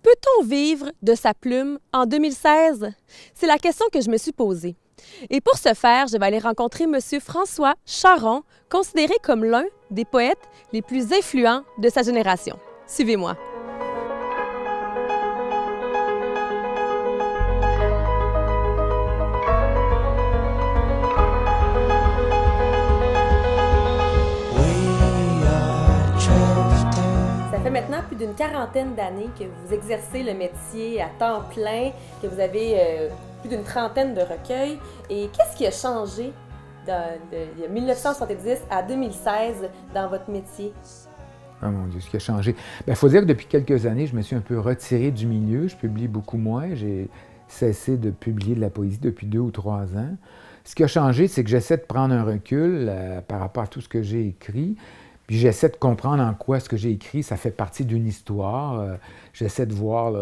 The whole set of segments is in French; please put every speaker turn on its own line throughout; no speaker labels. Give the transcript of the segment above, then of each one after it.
Peut-on vivre de sa plume en 2016? C'est la question que je me suis posée. Et pour ce faire, je vais aller rencontrer M. François Charron, considéré comme l'un des poètes les plus influents de sa génération. Suivez-moi. Ça fait maintenant plus d'une quarantaine d'années que vous exercez le métier à temps plein, que vous avez plus d'une trentaine de recueils. Et qu'est-ce qui a changé de 1970 à 2016 dans votre métier?
Oh mon Dieu, ce qui a changé. Il faut dire que depuis quelques années, je me suis un peu retiré du milieu. Je publie beaucoup moins. J'ai cessé de publier de la poésie depuis 2 ou 3 ans. Ce qui a changé, c'est que j'essaie de prendre un recul par rapport à tout ce que j'ai écrit. Puis j'essaie de comprendre en quoi ce que j'ai écrit, ça fait partie d'une histoire. J'essaie de voir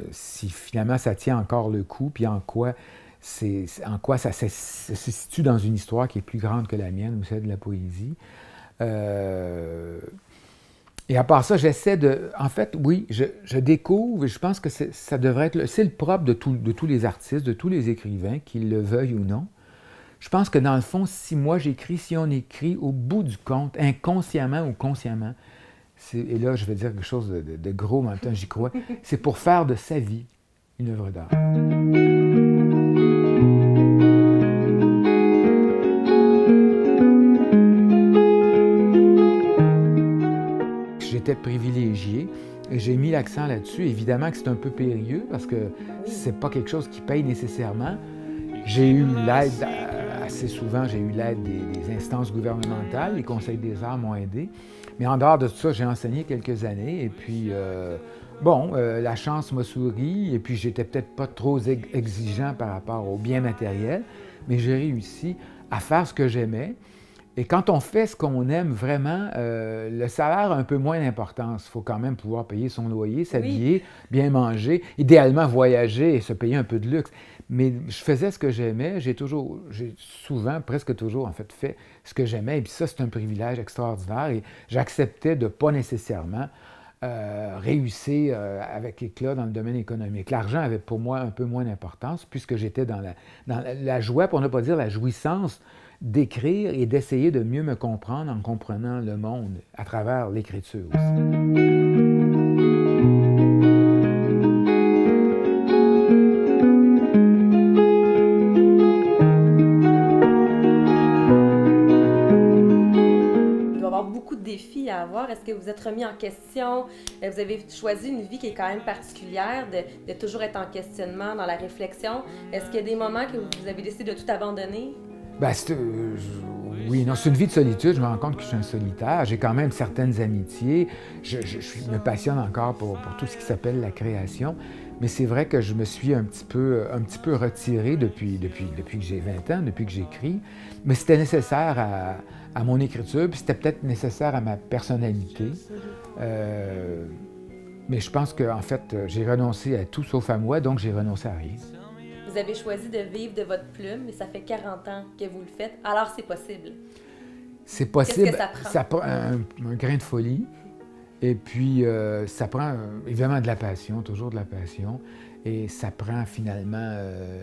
si finalement ça tient encore le coup, puis en quoi ça se situe dans une histoire qui est plus grande que la mienne, ou celle de la poésie. Et à part ça, j'essaie de... En fait, oui, je découvre, et je pense que ça devrait être... C'est le propre de tous les artistes, de tous les écrivains, qu'ils le veuillent ou non. Je pense que dans le fond, si on écrit au bout du compte, inconsciemment ou consciemment, et là je vais dire quelque chose de gros, mais en même temps j'y crois, c'est pour faire de sa vie une œuvre d'art. J'étais privilégié. J'ai mis l'accent là-dessus. Évidemment que c'est un peu périlleux parce que c'est pas quelque chose qui paye nécessairement. J'ai eu l'aide, assez souvent, j'ai eu l'aide des instances gouvernementales. Les conseils des arts m'ont aidé. Mais en dehors de tout ça, j'ai enseigné quelques années. Et puis, la chance m'a souri. Et puis, j'étais peut-être pas trop exigeant par rapport au bien matériel. Mais j'ai réussi à faire ce que j'aimais. Et quand on fait ce qu'on aime vraiment, le salaire a un peu moins d'importance. Il faut quand même pouvoir payer son loyer, s'habiller, bien manger, idéalement voyager et se payer un peu de luxe. Mais je faisais ce que j'aimais. J'ai souvent, presque toujours, en fait, fait ce que j'aimais. Et puis ça, c'est un privilège extraordinaire. Et j'acceptais de ne pas nécessairement réussir avec éclat dans le domaine économique. L'argent avait pour moi un peu moins d'importance puisque j'étais dans la joie, pour ne pas dire la jouissance, d'écrire et d'essayer de mieux me comprendre en comprenant le monde à travers l'écriture aussi.
Défis à avoir. Est-ce que vous êtes remis en question? Vous avez choisi une vie qui est quand même particulière, de toujours être en questionnement, dans la réflexion. Est-ce qu'il y a des moments que vous avez décidé de tout abandonner?
Oui, non, c'est une vie de solitude. Je me rends compte que je suis un solitaire. J'ai quand même certaines amitiés. Je me passionne encore pour tout ce qui s'appelle la création. Mais c'est vrai que je me suis un petit peu retiré depuis que j'ai 20 ans, depuis que j'écris. Mais c'était nécessaire à mon écriture, puis c'était peut-être nécessaire à ma personnalité. Mais je pense qu'en fait, j'ai renoncé à tout sauf à moi, donc j'ai renoncé à rien.
Vous avez choisi de vivre de votre plume, et ça fait 40 ans que vous le faites, alors c'est possible.
C'est possible.
Qu'est-ce que ça prend?
Ça prend un grain de folie, et puis ça prend évidemment de la passion, toujours de la passion, et ça prend finalement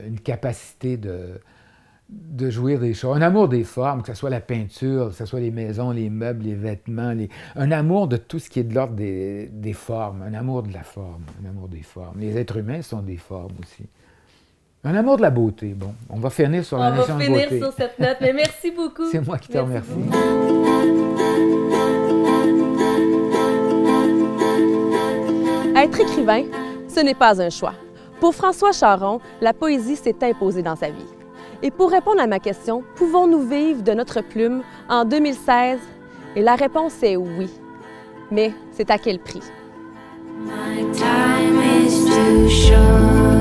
une capacité de jouir des choses, un amour des formes, que ce soit la peinture, que ce soit les maisons, les meubles, les vêtements, un amour de tout ce qui est de l'ordre des formes, un amour de la forme, un amour des formes. Les êtres humains sont des formes aussi. Un amour de la beauté. Bon, on va finir sur la notion de beauté.
On va finir sur cette note, mais merci beaucoup.
C'est moi qui te remercie.
Être écrivain, ce n'est pas un choix. Pour François Charron, la poésie s'est imposée dans sa vie. Et pour répondre à ma question, pouvons-nous vivre de notre plume en 2016? Et la réponse est oui. Mais c'est à quel prix? My time is too short.